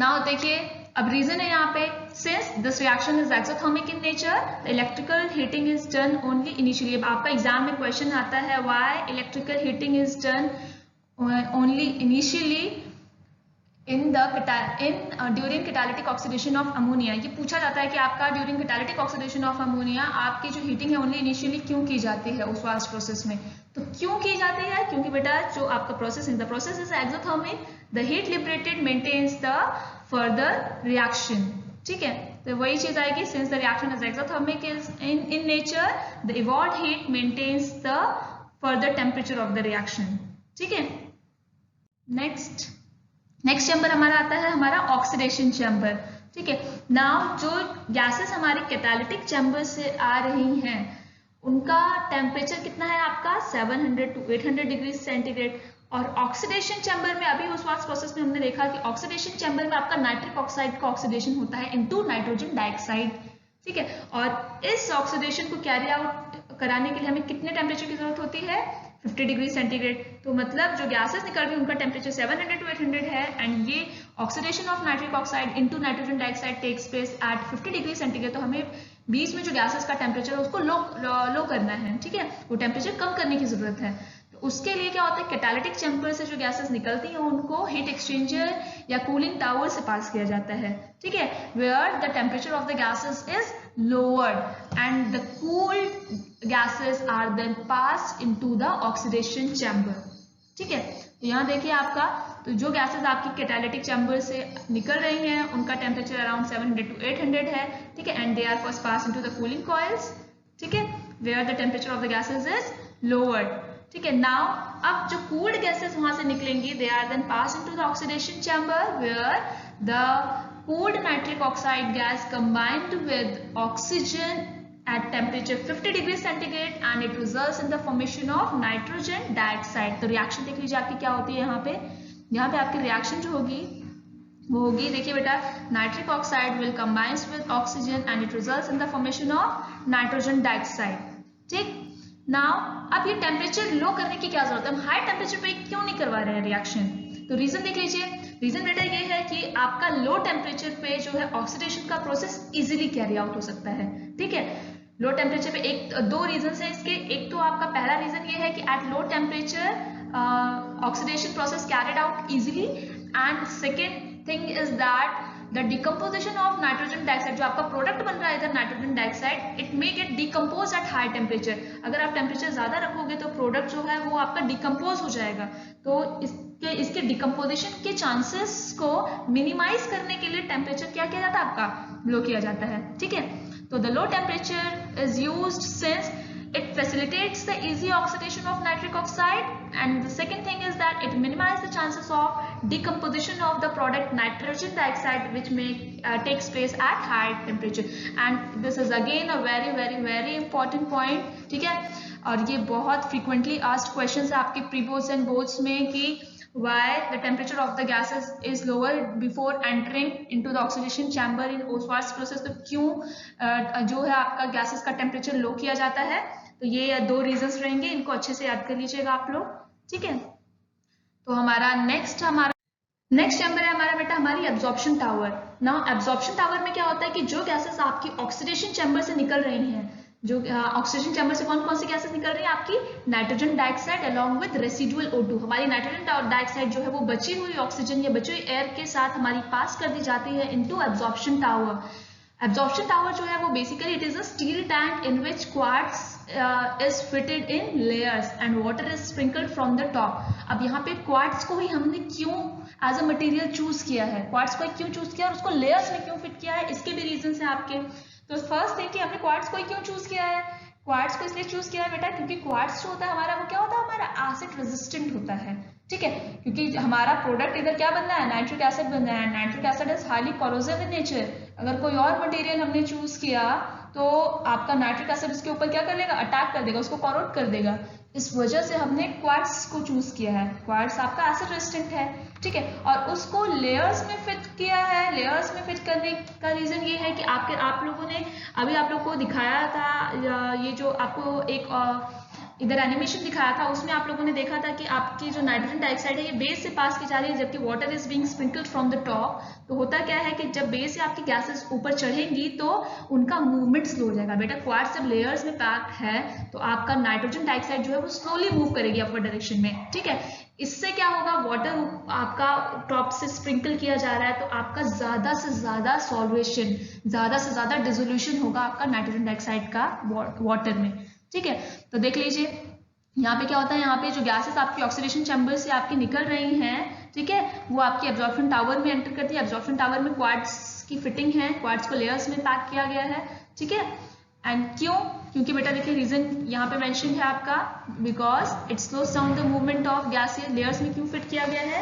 Now देखिए अब reason है यहाँ पे, since this reaction is exothermic in nature, the electrical heating is done only initially। अब आपका exam में क्वेश्चन आता है why electrical heating is done only initially during catalytic oxidation of ammonia। ये पूछा जाता है कि आपका during catalytic oxidation of ammonia आपकी जो हीटिंग है only initially क्यों की जाती है उस वास्ट प्रोसेस में। तो क्यों की जाती है, क्योंकि बेटा जो आपका प्रोसेस है, the process is exothermic, the heat liberated maintains the further reaction, ठीक है। तो वही चीज आएगी, since the reaction is exothermic is in nature, the evolved heat maintains the further temperature of the reaction, ठीक है। नेक्स्ट चैम्बर हमारा आता है हमारा ऑक्सीडेशन चैम्बर, ठीक है। नाउ जो गैसेस हमारे कैटालिटिक चैम्बर से आ रही हैं उनका टेम्परेचर कितना है आपका 700 to 800 डिग्री सेंटीग्रेड, और ऑक्सीडेशन चैम्बर में अभी उस वास्ट प्रोसेस में हमने देखा कि ऑक्सीडेशन चैम्बर में आपका नाइट्रिक ऑक्साइड का ऑक्सीडेशन होता है इनटू नाइट्रोजन डाइऑक्साइड, ठीक है। और इस ऑक्सीडेशन को कैरी आउट कराने के लिए हमें कितने टेम्परेचर की जरूरत होती है 50 डिग्री सेंटीग्रेड। तो मतलब जो गैसेस निकल रही है उनका टेम्परेचर 700 to 800 है, एंड ये oxidation of nitric oxide into nitrogen dioxide takes place at 50 degree centigrade. तो हमें बीच में जो गैसेस का टेम्परेचर है उसको लो करना है, ठीक है, वो टेम्परेचर कम करने की जरूरत है। तो उसके लिए क्या होता है, कैटालिटिक चैम्बर से जो गैसेस निकलती हैं उनको हीट एक्सचेंजर या कूलिंग टावर से पास किया जाता है, ठीक है, where the temperature of the gases is lowered and the cooled gases are then passed into the oxidation chamber, ठीक है। तो यहाँ देखिए आपका, तो जो गैसेस आपकी कैटालिटिक चैम्बर से निकल रही हैं उनका टेम्परेचर अराउंड 700 to 800 है, ठीक है, and they are first pass into the cooling coils, ठीक है, where the temperature of the gases is lowered, ठीक है। नाउ अब जो कूल्ड गैसेस वहां से निकलेंगी they are then pass into the oxidation chamber where the cooled nitric oxide gas combined with oxygen at temperature 50 degree centigrade and it results in the formation of nitrogen dioxide। तो reaction देख लीजिए आपकी क्या होती है यहाँ पे आपकी रिएक्शन जो होगी वो होगी, देखिए बेटा, nitric oxide will combines with oxygen and it results in the formation of nitrogen dioxide, ठीक। नाउ अब ये टेम्परेचर लो करने की क्या जरूरत है, हम हाई टेम्परेचर पे क्यों नहीं करवा रहे हैं रिएक्शन। तो रीजन देख लीजिए, रीजन बेटा ये है कि आपका लो टेम्परेचर पे जो है ऑक्सीडेशन का प्रोसेस इजीली कैरी आउट हो सकता है, ठीक है। लो टेम्परेचर पे दो रीजन है इसके, एक तो आपका पहला रीजन ये है कि at low temperature oxidation process carried out easily, and second thing is that the decomposition of nitrogen dioxide, जो आपका प्रोडक्ट बन रहा है इधर nitrogen dioxide, it may gate decompose at high temperature. अगर आप टेम्परेचर ज्यादा रखोगे तो प्रोडक्ट जो है वो आपका डिकम्पोज हो जाएगा, तो इसके डिकम्पोजिशन के चांसेस को मिनिमाइज करने के लिए टेम्परेचर क्या किया जाता है आपका लो किया जाता है, ठीक है। तो the low temperature is used since it facilitates the easy oxidation of nitric oxide, and the second thing is that it minimizes the chances of decomposition of the product nitrogen dioxide which may takes place at high temperature, and this is again a very important point, ठीक है। और ये बहुत frequently asked questions है आपके pre boards and boards में कि why the temperature of the gases is lower before entering into the oxidation chamber in Oswald's process। तो क्यों जो है आपका गैसेस का टेम्परेचर लो किया जाता है, तो ये दो रीजंस रहेंगे, इनको अच्छे से याद कर लीजिएगा आप लोग, ठीक है। तो हमारा नेक्स्ट चैम्बर है हमारा बेटा हमारी absorption tower. Now absorption tower में क्या होता है कि जो गैसेस आपकी ऑक्सीडेशन चैम्बर से निकल रही हैं, जो ऑक्सीजन चैम्बर से कौन कौन सी गैसेस निकल रही है आपकी, nitrogen dioxide along with residual O2। हमारी नाइट्रोजन डाइऑक्साइड जो है वो बची हुई ऑक्सीजन या बची हुई एयर के साथ हमारी पास कर दी जाती है into absorption tower. Absorption tower जो है वो basically it is a steel tank in which quartz is fitted in layers and water is sprinkled from the top. अब यहाँ पे क्वार्ट्स को ही हमने क्यों एज अ मटेरियल चूज किया है, क्वार्ट्स को क्यों चूज किया और उसको लेयर्स में क्यों फिट किया है, इसके भी रीजन है आपके। तो फर्स्ट थिंग कि हमने क्वार्ट्स को ही क्यों चूज किया है, क्वार्ट्स को इसलिए चूज किया है बेटा क्योंकि क्वार्ट्स जो होता है हमारा, वो क्या होता है, हमारा एसिड रेजिस्टेंट होता है, ठीक है। क्योंकि हमारा प्रोडक्ट इधर क्या बनना है, नाइट्रिक एसिड बनना है। Nitric acid is highly corrosive in nature. अगर कोई और मटेरियल हमने चूज किया तो आपका नाइट्रिक एसिड इसके ऊपर क्या कर लेगा, अटैक कर देगा, उसको कॉरोड कर देगा। इस वजह से हमने क्वार्ट्स को चूज किया है। क्वार्ट्स आपका एसिड रेजिस्टेंट है, ठीक है, और उसको लेयर्स में फिट किया है। लेयर्स में फिट करने का रीजन ये है कि आप लोगों ने अभी आप लोग को दिखाया था, ये जो आपको एक इधर एनिमेशन दिखाया था, उसमें आप लोगों ने देखा था कि आपकी जो नाइट्रोजन डाइऑक्साइड है ये बेस से पास की जा रही है, जबकि water is being sprinkled from the top. तो होता क्या है कि जब बेस से आपकी गैसेस ऊपर चढ़ेंगी तो उनका मूवमेंट स्लो हो जाएगा। बेटा क्वार्ट्स जब लेयर्स में पैक्ड है तो आपका नाइट्रोजन डाइऑक्साइड जो है वो स्लोली मूव करेगी अपवर्ड डायरेक्शन में, ठीक है। इससे क्या होगा, वाटर आपका टॉप से स्प्रिंकल किया जा रहा है तो आपका ज्यादा से ज्यादा सॉल्वेशन, ज्यादा से ज्यादा डिसोल्यूशन होगा आपका नाइट्रोजन डाइऑक्साइड का वाटर में, ठीक है। तो देख लीजिए यहाँ पे क्या होता है, यहाँ पे जो गैसेस आपकी ऑक्सीडेशन चैम्बर से आपकी निकल रही हैं, ठीक है, वो आपकी एब्जॉर्प्शन टावर में एंटर करती है। एब्जॉर्प्शन टावर में क्वार्ट्स की फिटिंग है, क्वार्ट्स को लेयर्स में पैक किया गया है, ठीक है। एंड क्यों, क्योंकि बेटा देखिए रीजन यहाँ पे मेंशन है आपका, because it slows down the movement of gases. Layers में क्यों फिट किया गया है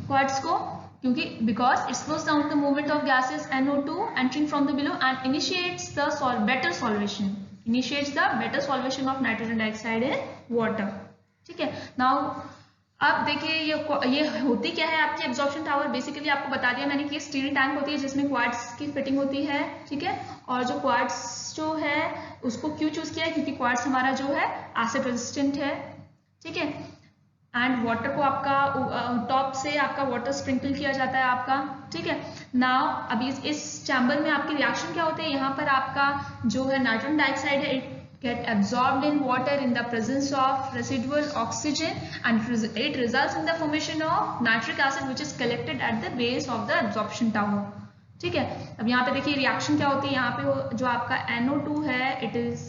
क्वार्ट्स को, क्योंकि because it slows down the movement of gases NO2 entering from the below and initiates the better solvation, initiates the better solvation of nitrogen dioxide in water, ठीक है। Now अब देखिए ये होती क्या है आपकी एब्जॉर्प्शन टावर। बेसिकली आपको बता दिया मैंने कि ये स्टील टैंक होती है जिसमें क्वार्ट्स की फिटिंग होती है, ठीक है। और जो क्वार्ट्स जो है उसको क्यों चूज किया है, क्योंकि क्वार्ट्स हमारा जो है एसिड रेजिस्टेंट है, ठीक है। एंड वाटर को आपका टॉप से आपका वाटर स्प्रिंकल किया जाता है आपका, ठीक है। नाउ अभी इस चैम्बर में आपकी रिएक्शन क्या होती है, यहाँ पर आपका जो है नाइट्रोजन डाइऑक्साइड है, it get absorbed in water in the presence of residual oxygen and it results in the formation of nitric acid which is collected at the base of the absorption tower, ठीक है। अब यहाँ पे देखिए reaction क्या होती है, यहाँ पे जो आपका NO2 है it is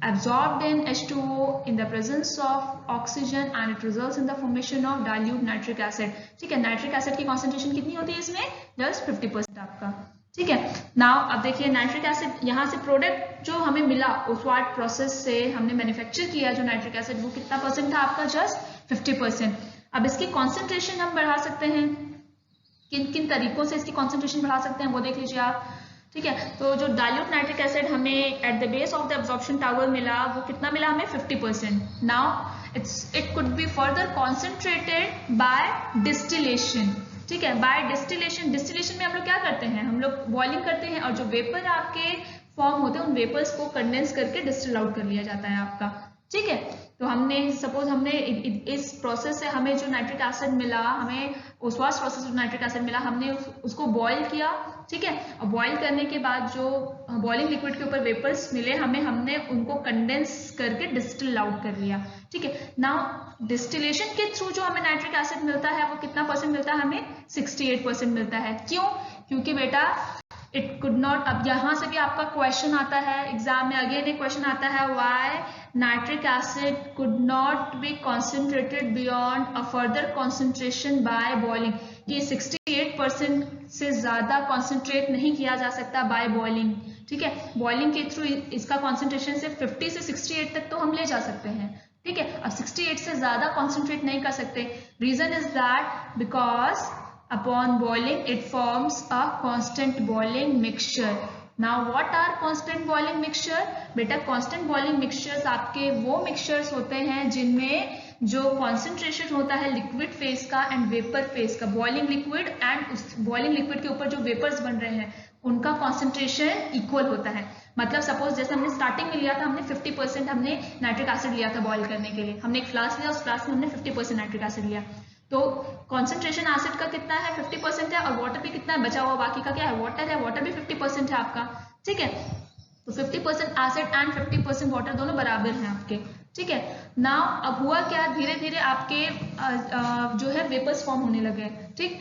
absorbed in H2O in the presence of oxygen and it results in the formation of dilute nitric acid, ठीक है। नाइट्रिक एसिड की कॉन्सेंट्रेशन कितनी होती है इसमें, जस्ट 50% आपका, ठीक है। नाउ अब देखिए नाइट्रिक एसिड, यहाँ से प्रोडक्ट जो हमें मिला ओसवाल्ड प्रोसेस से हमने मैन्युफैक्चर किया जो नाइट्रिक एसिड, वो कितना परसेंट था आपका, जस्ट 50%। अब इसकी कॉन्सेंट्रेशन हम बढ़ा सकते हैं, किन किन तरीकों से इसकी कॉन्सेंट्रेशन बढ़ा सकते हैं वो देख लीजिए आप, ठीक है। तो जो डाइल्यूट नाइट्रिक एसिड हमें at the base of the absorption tower मिला, वो कितना मिला हमें, 50%। Now it could be further concentrated by distillation, ठीक है, बाय डिस्टिलेशन। डिस्टिलेशन में हम लोग क्या करते हैं, हम लोग बॉइलिंग करते हैं और जो वेपर आपके फॉर्म होते हैं उन वेपर्स को कंडेंस करके डिस्टिल आउट कर लिया जाता है आपका, ठीक है। तो हमने सपोज हमने इस प्रोसेस से हमें जो नाइट्रिक एसिड मिला, हमें ओसवाल्ड प्रोसेस में नाइट्रिक एसिड मिला, हमने उसको बॉईल किया, ठीक है। और बॉईल करने के बाद जो बॉइलिंग लिक्विड के ऊपर वेपर्स मिले हमने उनको कंडेंस करके डिस्टिल आउट कर लिया, ठीक है। नाउ डिस्टिलेशन के थ्रू जो हमें नाइट्रिक एसिड मिलता है वो कितना परसेंट मिलता है हमें, 68% मिलता है। क्यों, क्योंकि बेटा इट कुड नॉट, अब यहाँ से भी आपका क्वेश्चन आता है एग्जाम में, अगेन एक क्वेश्चन आता है, why nitric acid could not be concentrated beyond a further concentration by boiling. ये 68% से ज्यादा कॉन्सेंट्रेट नहीं किया जा सकता बाय बॉइलिंग, ठीक है। बॉइलिंग के थ्रू इसका कॉन्सेंट्रेशन से 50 से 68 तक तो हम ले जा सकते हैं, ठीक है। अब 68 से ज्यादा कॉन्सेंट्रेट नहीं कर सकते। Reason is that because upon boiling it forms a constant boiling mixture. Now what are constant boiling mixture? बेटा constant boiling mixtures आपके वो mixtures होते हैं जिनमें जो concentration होता है liquid phase का and vapor phase का, boiling liquid and उस boiling liquid के ऊपर जो vapors बन रहे हैं उनका concentration equal होता है। मतलब सपोज जैसे हमने स्टार्टिंग में लिया था, हमने 50% हमने नाइट्रिक एसिड लिया था बॉइल करने के लिए, हमने एक फ्लास्क लिया, उस फ्लास्क में हमने 50% नाइट्रिक एसिड लिया, तो कॉन्सेंट्रेशन एसिड का कितना है, 50% है, और वाटर भी कितना है, बचा हुआ बाकी का क्या है, वाटर है, वाटर भी 50% है आपका, ठीक है। तो 50% एसिड एंड 50% वाटर दोनों बराबर हैं आपके, ठीक है। नाउ अब हुआ क्या, धीरे धीरे आपके जो है वेपर्स फॉर्म होने लगे, ठीक,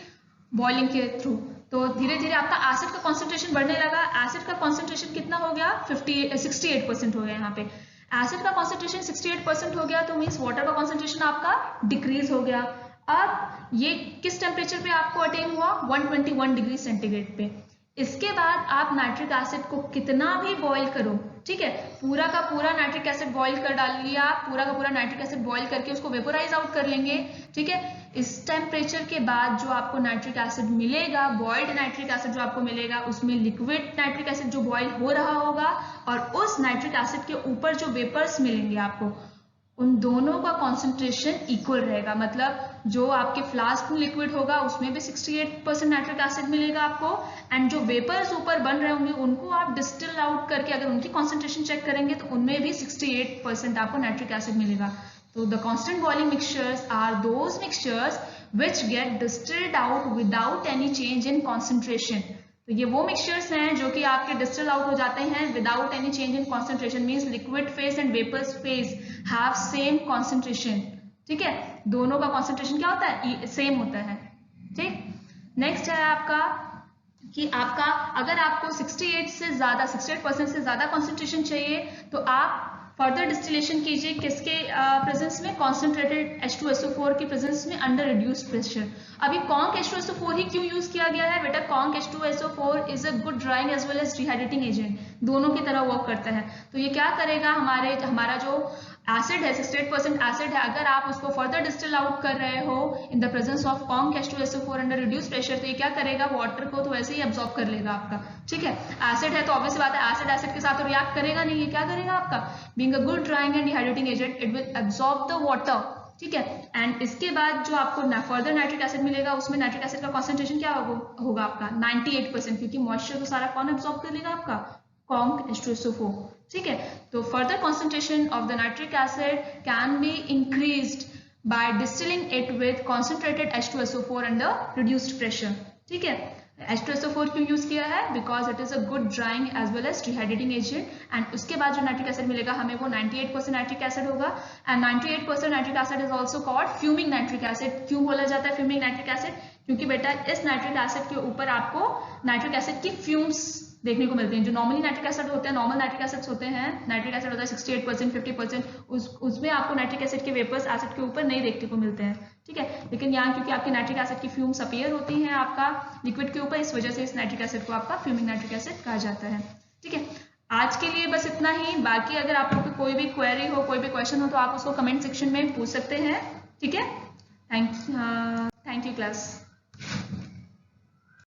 बॉइलिंग के थ्रू। तो धीरे धीरे आपका एसिड का कॉन्सेंट्रेशन बढ़ने लगा, एसिड का कॉन्सेंट्रेशन कितना हो गया, 68% हो गया यहाँ पे। एसिड का कॉन्सेंट्रेशन 68% हो गया, तो मीन्स वाटर का कॉन्सेंट्रेशन आपका डिक्रीज हो गया। अब ये किस टेम्परेचर पे आपको अटेन हुआ, 121 डिग्री सेंटीग्रेड पे। इसके बाद आप नाइट्रिक एसिड को कितना भी बॉईल करो, ठीक है, पूरा का पूरा नाइट्रिक एसिड बॉईल कर डालिए आप, पूरा का पूरा नाइट्रिक एसिड बॉईल करके उसको वेपोराइज आउट कर लेंगे, ठीक है। इस टेम्परेचर के बाद जो आपको नाइट्रिक एसिड मिलेगा, बॉइल्ड नाइट्रिक एसिड जो आपको मिलेगा, उसमें लिक्विड नाइट्रिक एसिड जो बॉईल हो रहा होगा और उस नाइट्रिक एसिड के ऊपर जो वेपर्स मिलेंगे आपको, उन दोनों का कॉन्सेंट्रेशन इक्वल रहेगा। मतलब जो आपके फ्लास्क में लिक्विड होगा उसमें भी 68% नाइट्रिक एसिड मिलेगा आपको, एंड जो वेपर्स ऊपर बन रहे होंगे उनको आप डिस्टिल आउट करके अगर उनकी कॉन्सेंट्रेशन चेक करेंगे तो उनमें भी 68% आपको नाइट्रिक एसिड मिलेगा। तो the constant boiling mixtures are those mixtures which get distilled out without any change in concentration. तो ये वो मिक्सचर्स हैं जो कि आपके डिस्टिल आउट हो जाते हैं without any change in concentration, means liquid phase and vapours phase have same concentration, ठीक है, दोनों का कॉन्सेंट्रेशन क्या होता है, सेम होता है, ठीक। नेक्स्ट है आपका कि आपका अगर आपको 68% से ज्यादा कॉन्सेंट्रेशन चाहिए तो आप फर्दर डिस्टिलेशन कीजिए, किसके प्रेजेंस में, कॉन्सेंट्रेटेड H2SO4 की प्रेजेंस में अंडर रिड्यूस्ड प्रेशर। अभी कॉन्क H2SO4 ही क्यों यूज किया गया है बेटा, conc H2SO4 is a good drying as well as dehydrating agent, दोनों की तरह वर्क करता है। तो ये क्या करेगा, हमारा जो एसिड है 68% एसिड है, अगर आप उसको फर्दर डिस्टिल आउट कर रहे हो इन the presence of conc H2SO4 under reduce pressure, तो ये क्या करेगा, वाटर को तो वैसे ही एब्जॉर्ब कर लेगा आपका, ठीक है। एसिड है तो ऑब्वियस बात है एसिड एसिड के साथ तो रिएक्ट करेगा नहीं, ये क्या करेगा आपका, being a good drawing and dehydrating agent it will absorb the water, ठीक है। एंड इसके बाद जो आपको फर्दर नाइट्रिक एसिड मिलेगा उसमें नाइट्रिक एसिड का कॉन्सेंट्रेशन क्या होगा आपका 98%, क्योंकि मॉइस्चर तो सारा कौन एब्जॉर्ब कर लेगा आपका, कॉन्क H2SO4, ठीक है। तो further concentration of the nitric acid can be increased by distilling it with concentrated H2SO4 under reduced pressure, ठीक है। H2SO4 क्यों यूज किया है, because it is a good drying as well as dehydrating agent, and उसके बाद जो nitric acid मिलेगा हमें वो 98% नाइट्रिक एसिड होगा, and 98% nitric acid is also called fuming nitric acid. क्यों बोला जाता है फ्यूमिंग नाइट्रिक एसिड, क्योंकि बेटा इस नाइट्रिक एसिड के ऊपर आपको नाइट्रिक एसिड की फ्यूम्स देखने को मिलते हैं। जो नॉर्मली नाइट्रिक एसिड होते हैं, नॉर्मल नाइट्रिक एसिड्स होते हैं, नाइट्रिक एसिड होता है 68%, 50%, उसमें आपको नाइट्रिक एसिड के वेपर्स एसिड के ऊपर नहीं देखने को मिलते हैं, ठीक है। लेकिन यहाँ क्योंकि आपकी नाइट्रिक एसिड की फ्यूम्स अपीयर होती हैं आपका लिक्विड के ऊपर, इस वजह से इस नाइट्रिक एसिड को आपका फ्यूमिंग नाइट्रिक एसिड कहा जाता है, ठीक है। आज के लिए बस इतना ही। बाकी अगर आप लोग को कोई भी क्वेरी हो, कोई भी क्वेश्चन हो तो आप उसको कमेंट सेक्शन में पूछ सकते हैं, ठीक है। Thank you class.